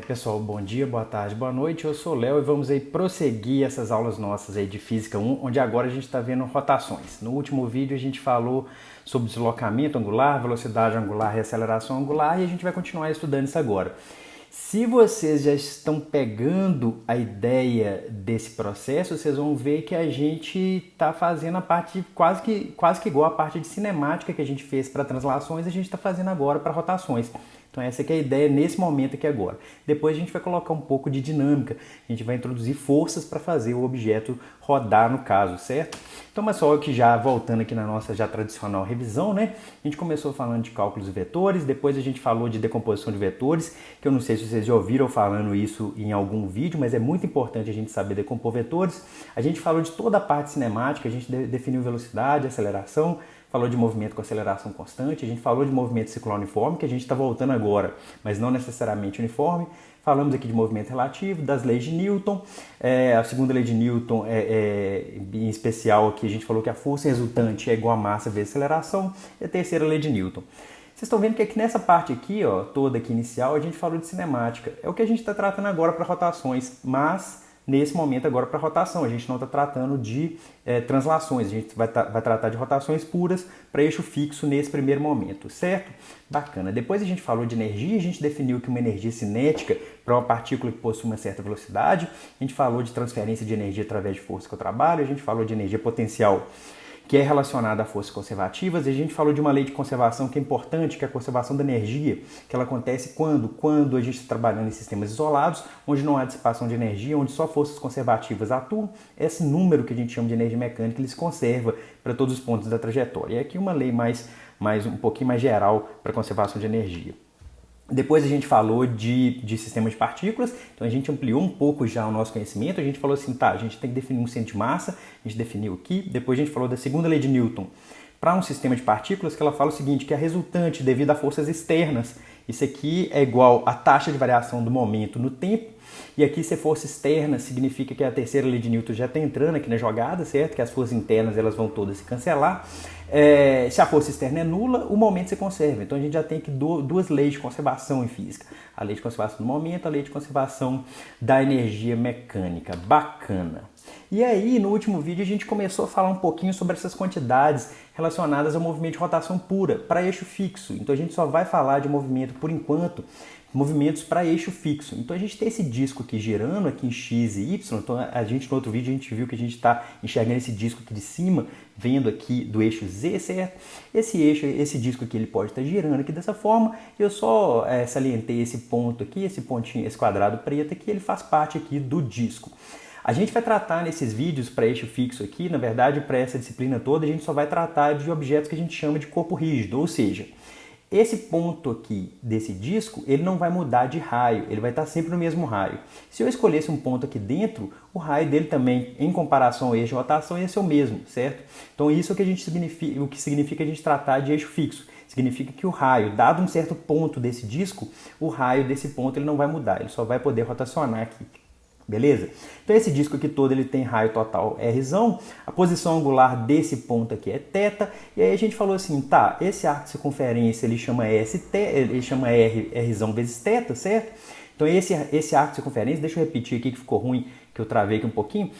Pessoal, bom dia, boa tarde, boa noite. Eu sou o Léo e vamos aí prosseguir essas aulas nossas aí de Física 1, onde agora a gente está vendo rotações. No último vídeo a gente falou sobre deslocamento angular, velocidade angular e aceleração angular e a gente vai continuar estudando isso agora. Se vocês já estão pegando a ideia desse processo, vocês vão ver que a gente está fazendo a parte quase que igual a parte de cinemática que a gente fez para translações, a gente está fazendo agora para rotações. Então essa aqui é a ideia nesse momento aqui agora. Depois a gente vai colocar um pouco de dinâmica, a gente vai introduzir forças para fazer o objeto rodar no caso, certo? Então, mas só que já voltando aqui na nossa já tradicional revisão, né? A gente começou falando de cálculos de vetores, depois a gente falou de decomposição de vetores, que eu não sei se vocês já ouviram falando isso em algum vídeo, mas é muito importante a gente saber decompor vetores. A gente falou de toda a parte cinemática, a gente definiu velocidade, aceleração, falou de movimento com aceleração constante, a gente falou de movimento circular uniforme, que a gente está voltando agora, mas não necessariamente uniforme. Falamos aqui de movimento relativo, das leis de Newton, a segunda lei de Newton, em especial aqui a gente falou que a força resultante é igual a massa vezes aceleração, e a terceira lei de Newton. Vocês estão vendo que aqui nessa parte aqui, ó, toda aqui inicial, a gente falou de cinemática. É o que a gente está tratando agora para rotações, mas nesse momento agora para rotação. A gente não está tratando de translações, a gente vai tratar de rotações puras para eixo fixo nesse primeiro momento, certo? Bacana. Depois a gente falou de energia, a gente definiu que uma energia cinética para uma partícula que possui uma certa velocidade, a gente falou de transferência de energia através de força que eu trabalho, a gente falou de energia potencial que é relacionada a forças conservativas, e a gente falou de uma lei de conservação que é importante, que é a conservação da energia, que ela acontece quando a gente está trabalhando em sistemas isolados, onde não há dissipação de energia, onde só forças conservativas atuam. Esse número que a gente chama de energia mecânica, ele se conserva para todos os pontos da trajetória. E aqui uma lei mais um pouquinho mais geral para a conservação de energia. Depois a gente falou de sistemas de partículas, então a gente ampliou um pouco já o nosso conhecimento, a gente falou assim, tá, a gente tem que definir um centro de massa, a gente definiu aqui, depois a gente falou da segunda lei de Newton para um sistema de partículas, que ela fala o seguinte, que é resultante devido a forças externas, isso aqui é igual à taxa de variação do momento no tempo, e aqui se força externa significa que a terceira lei de Newton já está entrando aqui na jogada, certo? Que as forças internas elas vão todas se cancelar. Se a força externa é nula, o momento se conserva. Então a gente já tem aqui duas leis de conservação em física. A lei de conservação do momento, a lei de conservação da energia mecânica. Bacana. E aí, no último vídeo, a gente começou a falar um pouquinho sobre essas quantidades relacionadas ao movimento de rotação pura para eixo fixo. Então a gente só vai falar de movimento, por enquanto, movimentos para eixo fixo. Então a gente tem esse disco aqui girando aqui em X e Y. Então a gente no outro vídeo a gente viu que a gente está enxergando esse disco aqui de cima, vendo aqui do eixo Z, certo? Esse disco aqui ele pode estar girando aqui dessa forma. Eu só salientei esse ponto aqui, esse pontinho, esse quadrado preto aqui, ele faz parte aqui do disco. A gente vai tratar nesses vídeos para eixo fixo aqui, na verdade para essa disciplina toda, a gente só vai tratar de objetos que a gente chama de corpo rígido, ou seja, esse ponto aqui desse disco, ele não vai mudar de raio, ele vai estar sempre no mesmo raio. Se eu escolhesse um ponto aqui dentro, o raio dele também, em comparação ao eixo de rotação, ia ser o mesmo, certo? Então isso é o que significa a gente tratar de eixo fixo. Significa que o raio, dado um certo ponto desse disco, o raio desse ponto ele não vai mudar, ele só vai poder rotacionar aqui. Beleza? Então esse disco aqui todo ele tem raio total Rzão, a posição angular desse ponto aqui é θ, e aí a gente falou assim, tá, esse arco de circunferência ele chama ele chama Rzão vezes θ, certo? Então esse arco de circunferência, deixa eu repetir aqui que ficou ruim, que eu travei aqui um pouquinho,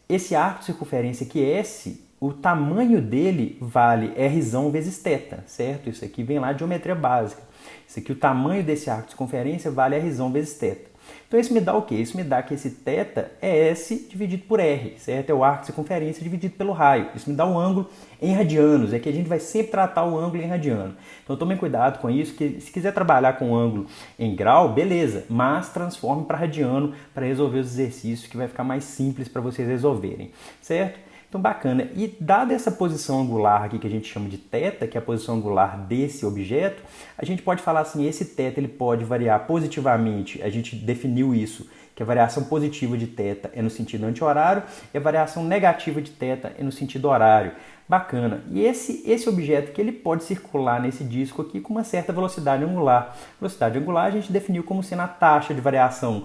esse arco de circunferência aqui S, o tamanho dele vale Rzão vezes θ, certo? Isso aqui vem lá de geometria básica. Isso aqui, o tamanho desse arco de circunferência vale Rzão vezes θ. Então isso me dá o quê? Isso me dá que esse θ é S dividido por R, certo? É o arco de circunferência dividido pelo raio. Isso me dá um ângulo em radianos, é que a gente vai sempre tratar o ângulo em radiano. Então tomem cuidado com isso, que se quiser trabalhar com o ângulo em grau, beleza, mas transforme para radiano para resolver os exercícios, que vai ficar mais simples para vocês resolverem, certo? Então, bacana. E dada essa posição angular aqui que a gente chama de θ, que é a posição angular desse objeto, a gente pode falar assim, esse θ ele pode variar positivamente, a gente definiu isso, que a variação positiva de θ é no sentido anti-horário e a variação negativa de θ é no sentido horário. Bacana. E esse objeto que ele pode circular nesse disco aqui com uma certa velocidade angular. Velocidade angular a gente definiu como sendo a taxa de variação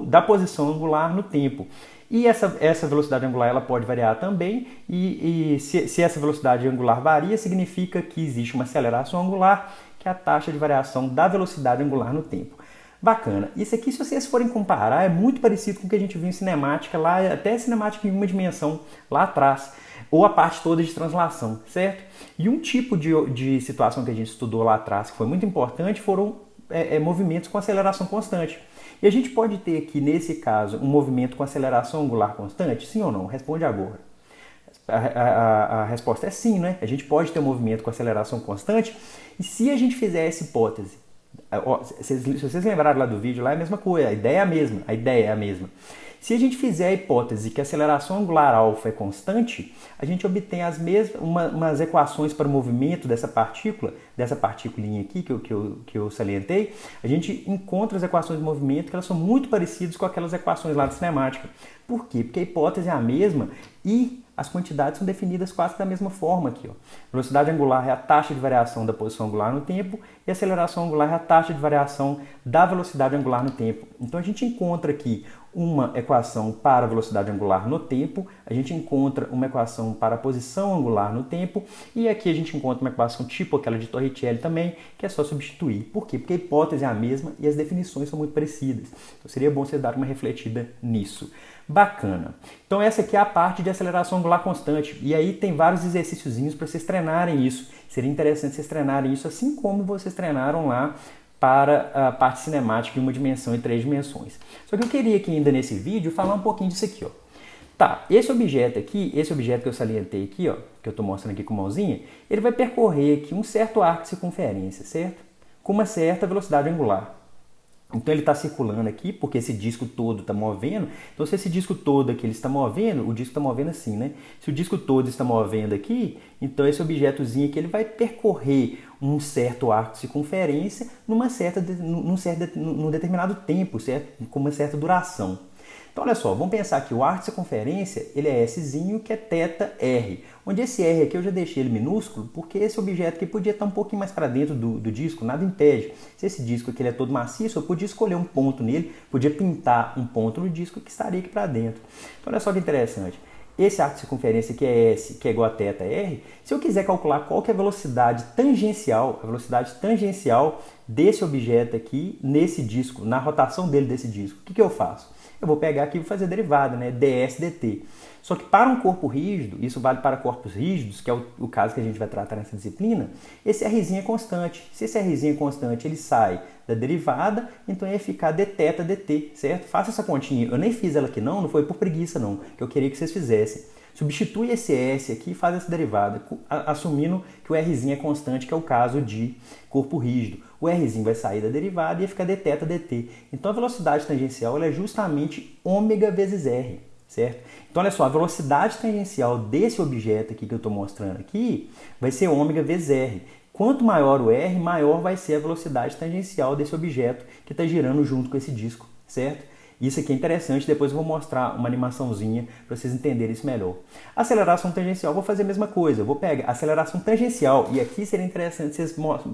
da posição angular no tempo. E essa velocidade angular ela pode variar também, e se essa velocidade angular varia, significa que existe uma aceleração angular, que é a taxa de variação da velocidade angular no tempo. Bacana. Isso aqui, se vocês forem comparar, é muito parecido com o que a gente viu em cinemática, lá, até cinemática em uma dimensão lá atrás, ou a parte toda de translação, certo? E um tipo de situação que a gente estudou lá atrás, que foi muito importante, foram movimentos com aceleração constante. E a gente pode ter aqui, nesse caso, um movimento com aceleração angular constante? Sim ou não? Responde agora. A resposta é sim, né? A gente pode ter um movimento com aceleração constante, e se a gente fizer essa hipótese, se vocês lembrarem lá do vídeo, lá é a mesma coisa, a ideia é a mesma. Se a gente fizer a hipótese que a aceleração angular alfa é constante, a gente obtém umas equações para o movimento dessa particulinha aqui que eu salientei. A gente encontra as equações de movimento que elas são muito parecidas com aquelas equações lá da cinemática. Por quê? Porque a hipótese é a mesma e as quantidades são definidas quase da mesma forma aqui. Ó. Velocidade angular é a taxa de variação da posição angular no tempo e aceleração angular é a taxa de variação da velocidade angular no tempo. Então a gente encontra aqui uma equação para a velocidade angular no tempo, a gente encontra uma equação para a posição angular no tempo e aqui a gente encontra uma equação tipo aquela de Torricelli também, que é só substituir. Por quê? Porque a hipótese é a mesma e as definições são muito parecidas. Então seria bom você dar uma refletida nisso. Bacana. Então essa aqui é a parte de aceleração angular constante. E aí tem vários exercíciozinhos para vocês treinarem isso. Seria interessante vocês treinarem isso assim como vocês treinaram lá para a parte cinemática em uma dimensão e 3 dimensões. Só que eu queria aqui ainda nesse vídeo falar um pouquinho disso aqui, ó. Tá, esse objeto aqui, esse objeto que eu salientei aqui, ó, que eu estou mostrando aqui com a mãozinha, ele vai percorrer aqui um certo arco de circunferência, certo? Com uma certa velocidade angular. Então ele está circulando aqui, porque esse disco todo está movendo. Então se esse disco todo aqui ele está movendo, o disco está movendo assim, né? Se o disco todo está movendo aqui, então esse objetozinho aqui ele vai percorrer um certo arco de circunferência num determinado tempo, certo? Com uma certa duração. Então olha só, vamos pensar que o arco de circunferência ele é Szinho, que é θr. Onde esse R aqui eu já deixei ele minúsculo, porque esse objeto aqui podia estar um pouquinho mais para dentro do disco, nada impede. Se esse disco aqui ele é todo maciço, eu podia escolher um ponto nele, podia pintar um ponto no disco que estaria aqui para dentro. Então olha só que interessante. Esse arco de circunferência que é S, que é igual a θr, se eu quiser calcular qual que é a velocidade tangencial desse objeto aqui nesse disco, na rotação dele desse disco, o que eu faço? Eu vou pegar aqui e vou fazer a derivada, né? ds dt. Só que para um corpo rígido, isso vale para corpos rígidos, que é o caso que a gente vai tratar nessa disciplina, esse Rzinho é constante. Se esse Rzinho é constante, ele sai da derivada, então ia ficar dθ dt, certo? Faça essa continha. Eu nem fiz ela aqui não foi por preguiça não, que eu queria que vocês fizessem. Substitui esse S aqui e faz essa derivada, assumindo que o Rzinho é constante, que é o caso de corpo rígido. O Rzinho vai sair da derivada e ia ficar dθ dt. Então a velocidade tangencial ela é justamente ômega vezes R, certo? Então olha só, a velocidade tangencial desse objeto aqui que eu estou mostrando aqui vai ser ômega vezes R. Quanto maior o R, maior vai ser a velocidade tangencial desse objeto que está girando junto com esse disco, certo? Isso aqui é interessante, depois eu vou mostrar uma animaçãozinha para vocês entenderem isso melhor. Aceleração tangencial, vou fazer a mesma coisa, eu vou pegar aceleração tangencial, e aqui seria interessante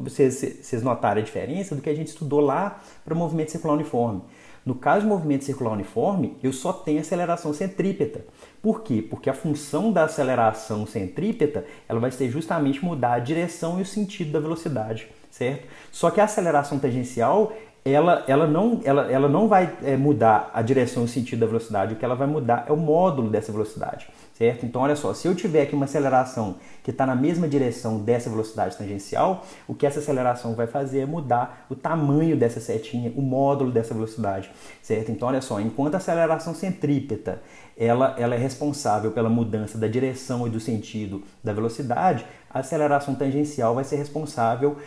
vocês notarem a diferença do que a gente estudou lá para o movimento circular uniforme. No caso do movimento circular uniforme, eu só tenho aceleração centrípeta. Por quê? Porque a função da aceleração centrípeta ela vai ser justamente mudar a direção e o sentido da velocidade, certo? Só que a aceleração tangencial ela não vai mudar a direção e o sentido da velocidade, o que ela vai mudar é o módulo dessa velocidade, certo? Então, olha só, se eu tiver aqui uma aceleração que está na mesma direção dessa velocidade tangencial, o que essa aceleração vai fazer é mudar o tamanho dessa setinha, o módulo dessa velocidade, certo? Então, olha só, enquanto a aceleração centrípeta ela é responsável pela mudança da direção e do sentido da velocidade, a aceleração tangencial vai ser responsável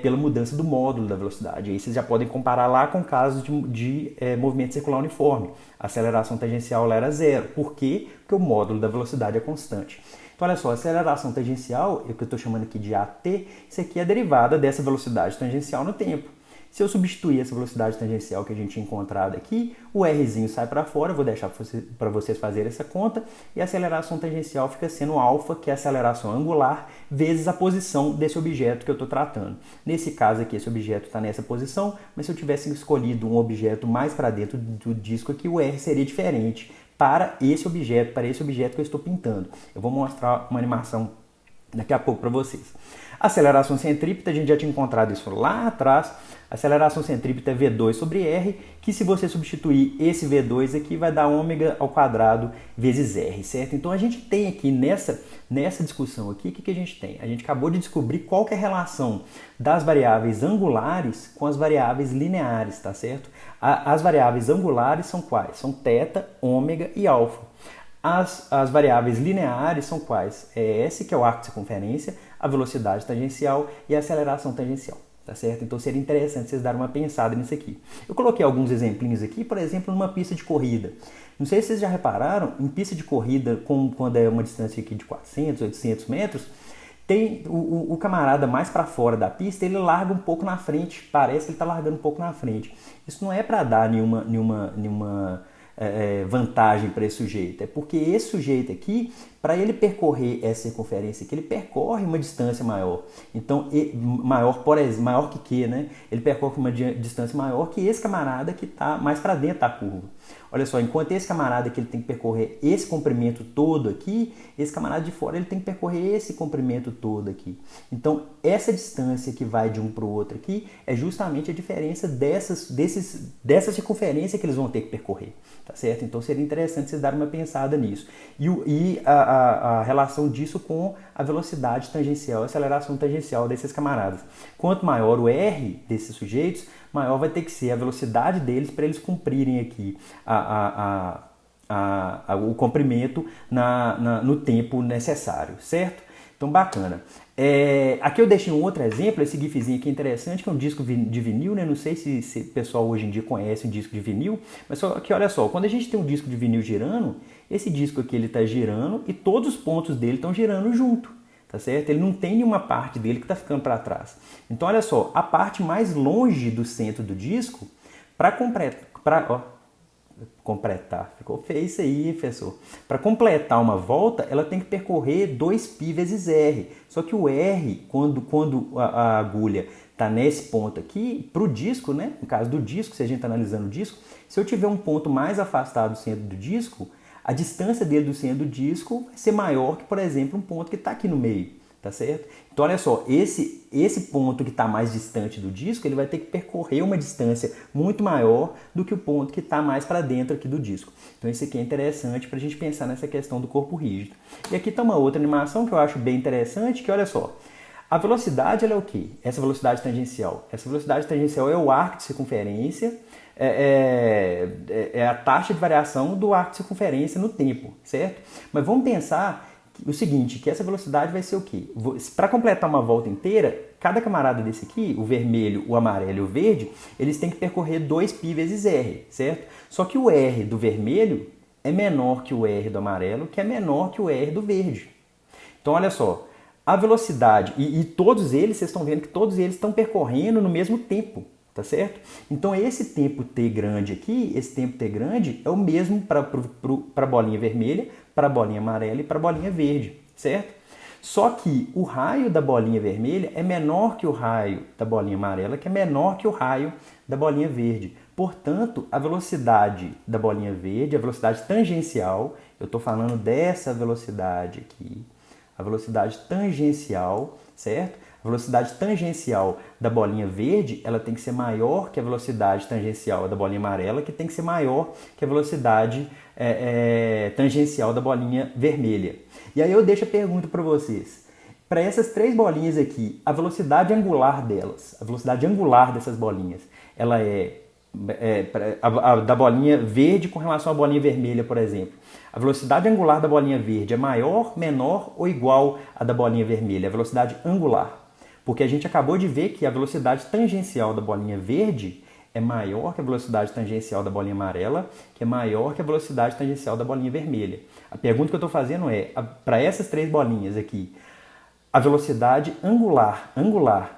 pela mudança do módulo da velocidade. Aí vocês já podem comparar lá com casos de movimento circular uniforme. A aceleração tangencial lá era zero. Por quê? Porque o módulo da velocidade é constante. Então, olha só, a aceleração tangencial, o que eu estou chamando aqui de AT, isso aqui é a derivada dessa velocidade tangencial no tempo. Se eu substituir essa velocidade tangencial que a gente tinha encontrado aqui, o Rzinho sai para fora, eu vou deixar para vocês fazerem essa conta, e a aceleração tangencial fica sendo alfa, que é a aceleração angular, vezes a posição desse objeto que eu estou tratando. Nesse caso aqui, esse objeto está nessa posição, mas se eu tivesse escolhido um objeto mais para dentro do disco aqui, o R seria diferente para esse objeto que eu estou pintando. Eu vou mostrar uma animação daqui a pouco para vocês. Aceleração centrípeta, a gente já tinha encontrado isso lá atrás. A aceleração centrípeta é V2 sobre R, que se você substituir esse V2 aqui, vai dar ômega ao quadrado vezes R, certo? Então a gente tem aqui nessa discussão aqui, o que a gente tem? A gente acabou de descobrir qual que é a relação das variáveis angulares com as variáveis lineares, tá certo? As variáveis angulares são quais? São θ, ômega e alfa. As variáveis lineares são quais? É S, que é o arco de circunferência, a velocidade tangencial e a aceleração tangencial. Tá certo? Então seria interessante vocês darem uma pensada nisso aqui. Eu coloquei alguns exemplinhos aqui, por exemplo, numa pista de corrida. Não sei se vocês já repararam, em pista de corrida, quando é uma distância aqui de 400, 800 metros, tem o camarada mais para fora da pista, ele larga um pouco na frente, parece que ele está largando um pouco na frente. Isso não é para dar nenhuma vantagem para esse sujeito, é porque esse sujeito aqui, para ele percorrer essa circunferência aqui, ele percorre uma distância maior. Então, maior que Q, né? Ele percorre uma distância maior que esse camarada que está mais para dentro da curva. Olha só, enquanto esse camarada aqui ele tem que percorrer esse comprimento todo aqui, esse camarada de fora ele tem que percorrer esse comprimento todo aqui. Então, essa distância que vai de um para o outro aqui é justamente a diferença dessa circunferência que eles vão ter que percorrer, tá certo? Então, seria interessante vocês darem uma pensada nisso. E a relação disso com a velocidade tangencial, a aceleração tangencial desses camaradas. Quanto maior o R desses sujeitos, maior vai ter que ser a velocidade deles para eles cumprirem aqui o comprimento no tempo necessário, certo? Então, bacana. Aqui eu deixei um outro exemplo, esse gifzinho aqui é interessante, que é um disco de vinil, né? Não sei se o pessoal hoje em dia conhece um disco de vinil, mas só que olha só, quando a gente tem um disco de vinil girando, esse disco aqui ele está girando e todos os pontos dele estão girando junto, tá certo? Ele não tem nenhuma parte dele que está ficando para trás. Então, olha só, a parte mais longe do centro do disco, para completar, ficou feio isso aí, professor. Para completar uma volta, ela tem que percorrer 2π vezes R. Só que o R, quando a agulha está nesse ponto aqui, para o disco, né? No caso do disco, se a gente está analisando o disco, se eu tiver um ponto mais afastado do centro do disco, a distância dele do centro do disco vai ser maior que, por exemplo, um ponto que está aqui no meio, tá certo? Então, olha só, esse ponto que está mais distante do disco, ele vai ter que percorrer uma distância muito maior do que o ponto que está mais para dentro aqui do disco. Então, isso aqui é interessante para a gente pensar nessa questão do corpo rígido. E aqui está uma outra animação que eu acho bem interessante, que olha só, a velocidade ela é o quê? Essa velocidade tangencial. Essa velocidade tangencial é o arco de circunferência, é a taxa de variação do arco de circunferência no tempo, certo? Mas vamos pensar o seguinte, que essa velocidade vai ser o quê? Para completar uma volta inteira, cada camarada desse aqui, o vermelho, o amarelo e o verde, eles têm que percorrer 2π vezes R, certo? Só que o R do vermelho é menor que o R do amarelo, que é menor que o R do verde. Então, olha só, a velocidade, e todos eles, vocês estão vendo que todos eles estão percorrendo no mesmo tempo, tá certo? Então, esse tempo t grande aqui, esse tempo t grande é o mesmo para a bolinha vermelha, para a bolinha amarela e para a bolinha verde, certo? Só que o raio da bolinha vermelha é menor que o raio da bolinha amarela, que é menor que o raio da bolinha verde. Portanto, a velocidade da bolinha verde, a velocidade tangencial, eu estou falando dessa velocidade aqui, a velocidade tangencial, certo? A velocidade tangencial da bolinha verde, ela tem que ser maior que a velocidade tangencial da bolinha amarela, que tem que ser maior que a velocidade tangencial da bolinha vermelha. E aí eu deixo a pergunta para vocês. Para essas três bolinhas aqui, a velocidade angular delas, a velocidade angular dessas bolinhas, ela da bolinha verde com relação à bolinha vermelha, por exemplo. A velocidade angular da bolinha verde é maior, menor ou igual à da bolinha vermelha? A velocidade angular. Porque a gente acabou de ver que a velocidade tangencial da bolinha verde é maior que a velocidade tangencial da bolinha amarela, que é maior que a velocidade tangencial da bolinha vermelha. A pergunta que eu estou fazendo é, para essas três bolinhas aqui, a velocidade angular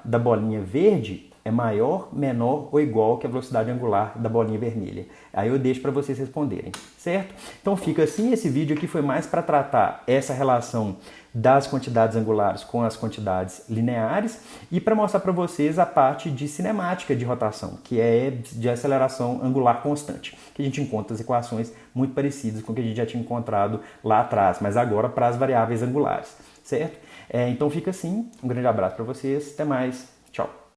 da bolinha verde é maior, menor ou igual que a velocidade angular da bolinha vermelha? Aí eu deixo para vocês responderem, certo? Então fica assim, esse vídeo aqui foi mais para tratar essa relação das quantidades angulares com as quantidades lineares e para mostrar para vocês a parte de cinemática de rotação, que é de aceleração angular constante, que a gente encontra as equações muito parecidas com o que a gente já tinha encontrado lá atrás, mas agora para as variáveis angulares, certo? Então fica assim, um grande abraço para vocês, até mais, tchau!